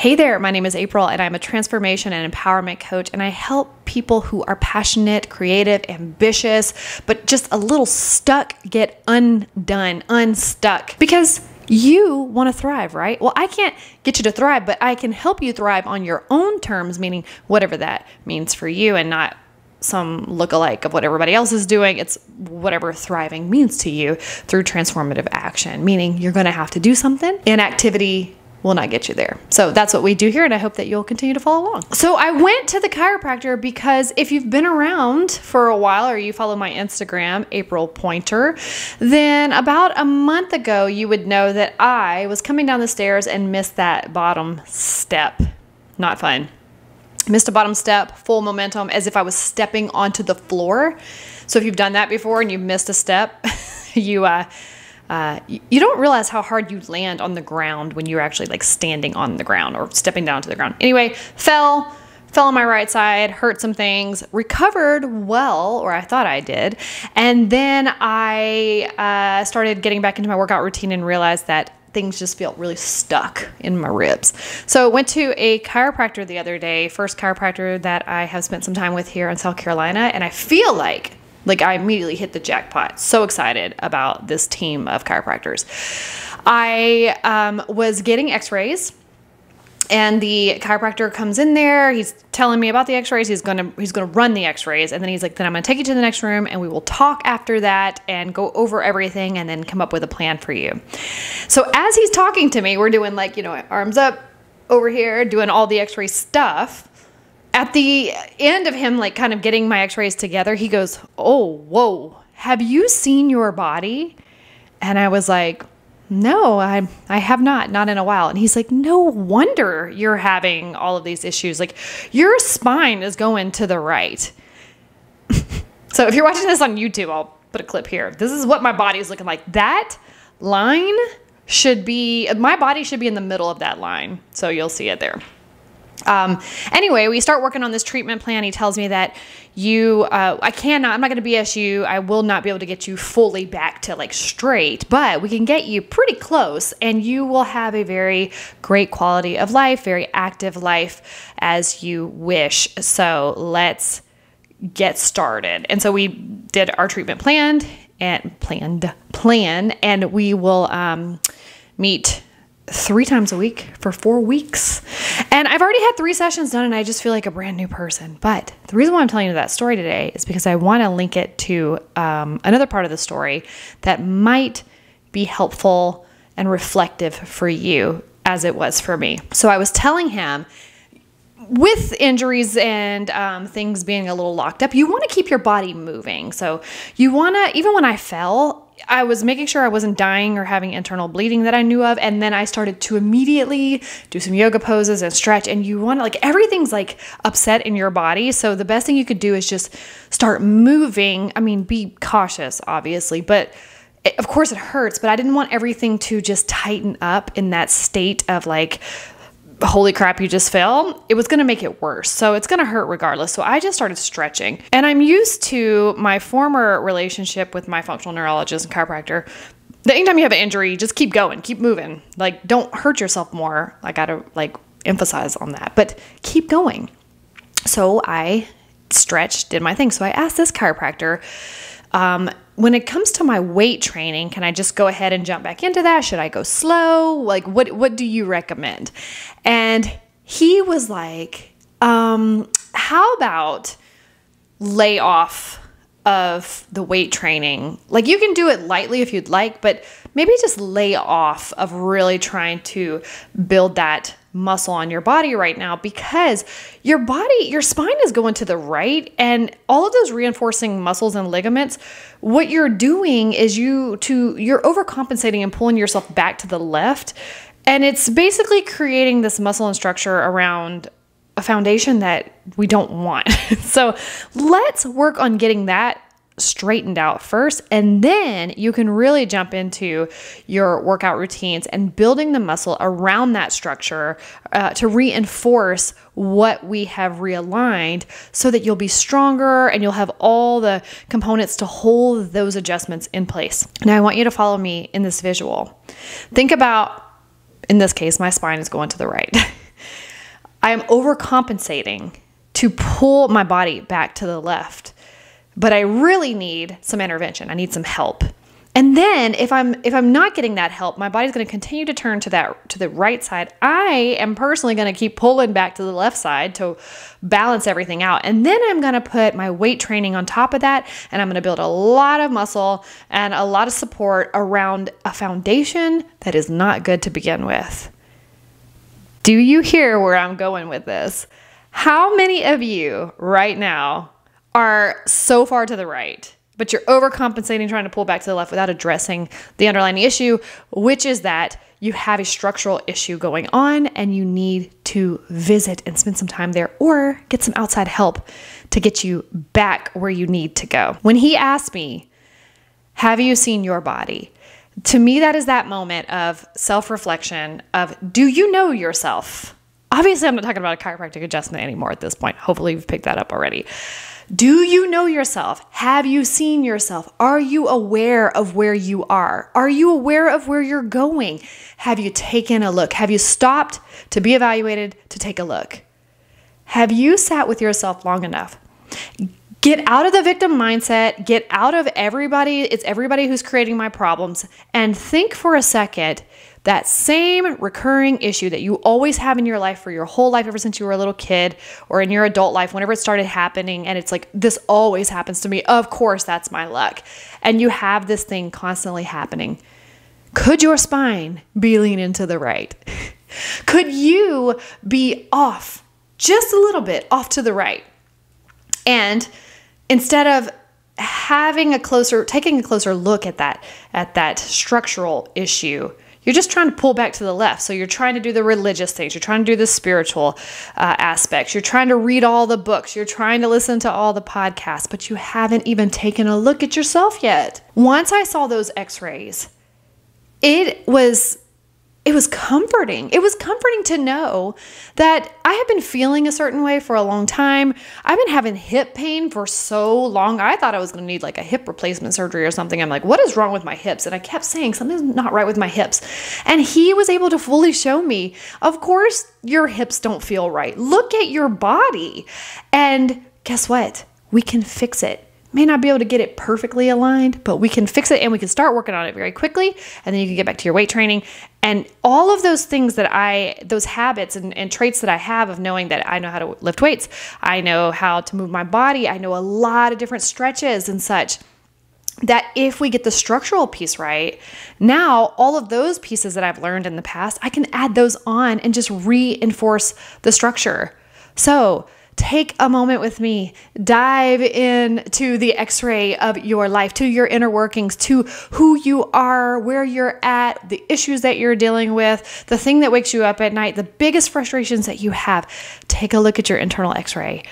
Hey there, my name is April and I'm a transformation and empowerment coach, and I help people who are passionate, creative, ambitious, but just a little stuck get undone, unstuck, because you want to thrive, right? Well, I can't get you to thrive, but I can help you thrive on your own terms, meaning whatever that means for you and not some lookalike of what everybody else is doing. It's whatever thriving means to you through transformative action, meaning you're going to have to do something. Inactivity will not get you there. So that's what we do here, and I hope that you'll continue to follow along. So I went to the chiropractor because if you've been around for a while or you follow my Instagram, April Pointer, then about a month ago, you would know that I was coming down the stairs and missed that bottom step. Not fun. Missed a bottom step, full momentum, as if I was stepping onto the floor. So if you've done that before and you missed a step, you don't realize how hard you land on the ground when you're actually like standing on the ground or stepping down to the ground. Anyway, fell on my right side, hurt some things, recovered well, or I thought I did. And then I started getting back into my workout routine and realized that things just felt really stuck in my ribs. So went to a chiropractor the other day, first chiropractor that I have spent some time with here in South Carolina. And I feel like I immediately hit the jackpot. So excited about this team of chiropractors. I was getting x-rays, and the chiropractor comes in there. He's telling me about the x-rays. He's gonna run the x-rays. And then he's like, then I'm gonna take you to the next room and we will talk after that and go over everything and then come up with a plan for you. So as he's talking to me, we're doing arms up over here, doing all the x-ray stuff. At the end of him, kind of getting my x-rays together, he goes, "Oh, whoa, have you seen your body?" And I was like, "No, I have not in a while." And he's like, "No wonder you're having all of these issues. Your spine is going to the right." So if you're watching this on YouTube, I'll put a clip here. This is what my body is looking like. That line my body should be in the middle of that line. So you'll see it there. Anyway, we start working on this treatment plan. He tells me that I'm not going to BS you. I will not be able to get you fully back to straight, but we can get you pretty close and you will have a very great quality of life, very active life as you wish. So let's get started. And so we did our treatment plan, and we will, meet 3 times a week for 4 weeks. And I've already had 3 sessions done and I just feel like a brand new person. But the reason why I'm telling you that story today is because I want to link it to another part of the story that might be helpful and reflective for you as it was for me. So I was telling him, with injuries and things being a little locked up, you want to keep your body moving. So you want to, even when I fell, I was making sure I wasn't dying or having internal bleeding that I knew of. And then I started to immediately do some yoga poses and stretch. And you want to, everything's upset in your body. So the best thing you could do is just start moving. I mean, be cautious, obviously, but of course it hurts, but I didn't want everything to just tighten up in that state of holy crap, you just fell. It was going to make it worse. So it's going to hurt regardless. So I just started stretching. And I'm used to my former relationship with my functional neurologist and chiropractor. Anytime you have an injury, just keep going, keep moving. Don't hurt yourself more. I got to emphasize on that, but keep going. So I stretched, did my thing. So I asked this chiropractor, when it comes to my weight training, can I just go ahead and jump back into that? Should I go slow? What do you recommend? And he was like, how about lay off of the weight training? You can do it lightly if you'd like, but maybe just lay off of really trying to build that muscle on your body right now, because your spine is going to the right, and all of those reinforcing muscles and ligaments, what you're doing is you're overcompensating and pulling yourself back to the left. And it's basically creating this muscle and structure around a foundation that we don't want. So let's work on getting that straightened out first, and then you can really jump into your workout routines and building the muscle around that structure to reinforce what we have realigned, so that you'll be stronger and you'll have all the components to hold those adjustments in place. Now I want you to follow me in this visual. Think about, in this case, my spine is going to the right. I am overcompensating to pull my body back to the left, but I really need some intervention. I need some help. And then if I'm not getting that help, my body's going to continue to turn to the right side. I am personally going to keep pulling back to the left side to balance everything out. And then I'm going to put my weight training on top of that, and I'm going to build a lot of muscle and a lot of support around a foundation that is not good to begin with. Do you hear where I'm going with this? How many of you right now are so far to the right, but you're overcompensating, trying to pull back to the left without addressing the underlying issue, which is that you have a structural issue going on and you need to visit and spend some time there or get some outside help to get you back where you need to go. When he asked me, have you seen your body? To me, that is that moment of self-reflection of, do you know yourself? Obviously, I'm not talking about a chiropractic adjustment anymore at this point. Hopefully you've picked that up already. Do you know yourself? Have you seen yourself? Are you aware of where you are? Are you aware of where you're going? Have you taken a look? Have you stopped to be evaluated, to take a look? Have you sat with yourself long enough? Get out of the victim mindset. Get out of everybody. It's everybody who's creating my problems. And think for a second, that same recurring issue that you always have in your life for your whole life ever since you were a little kid or in your adult life, whenever it started happening, and it's like, this always happens to me. Of course, that's my luck. And you have this thing constantly happening. Could your spine be leaning to the right? Could you be off just a little bit off to the right? And instead of taking a closer look at that structural issue, you're just trying to pull back to the left. So you're trying to do the religious things. You're trying to do the spiritual aspects. You're trying to read all the books. You're trying to listen to all the podcasts, but you haven't even taken a look at yourself yet. Once I saw those x-rays, it was comforting. It was comforting to know that I have been feeling a certain way for a long time. I've been having hip pain for so long. I thought I was going to need like a hip replacement surgery or something. I'm like, what is wrong with my hips? And I kept saying something's not right with my hips. And he was able to fully show me, of course, your hips don't feel right. Look at your body. And guess what? We can fix it. May not be able to get it perfectly aligned, but we can fix it and we can start working on it very quickly. And then you can get back to your weight training. And all of those things those habits and traits that I have of knowing that I know how to lift weights, I know how to move my body, I know a lot of different stretches and such, that if we get the structural piece right, now all of those pieces that I've learned in the past, I can add those on and just reinforce the structure. So take a moment with me, dive into the x-ray of your life, to your inner workings, to who you are, where you're at, the issues that you're dealing with, the thing that wakes you up at night, the biggest frustrations that you have. Take a look at your internal x-ray.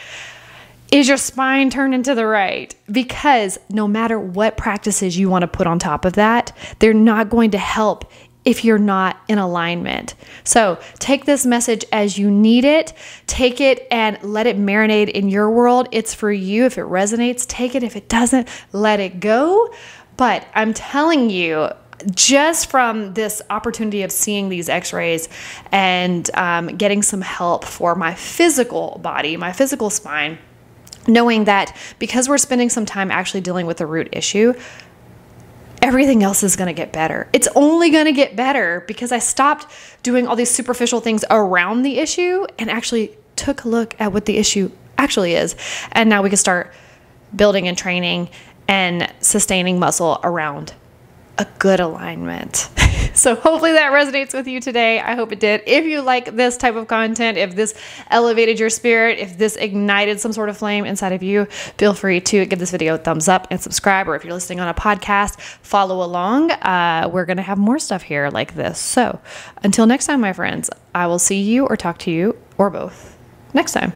Is your spine turned into the right? Because no matter what practices you want to put on top of that, they're not going to help if you're not in alignment. So take this message as you need it. Take it and let it marinate in your world. It's for you. If it resonates, take it. If it doesn't, let it go. But I'm telling you, just from this opportunity of seeing these x-rays and getting some help for my physical body, my physical spine, knowing that because we're spending some time actually dealing with the root issue, everything else is going to get better. It's only going to get better because I stopped doing all these superficial things around the issue and actually took a look at what the issue actually is. And now we can start building and training and sustaining muscle around a good alignment. So hopefully that resonates with you today. I hope it did. If you like this type of content, if this elevated your spirit, if this ignited some sort of flame inside of you, feel free to give this video a thumbs up and subscribe. Or if you're listening on a podcast, follow along. We're going to have more stuff here like this. So until next time, my friends, I will see you or talk to you or both next time.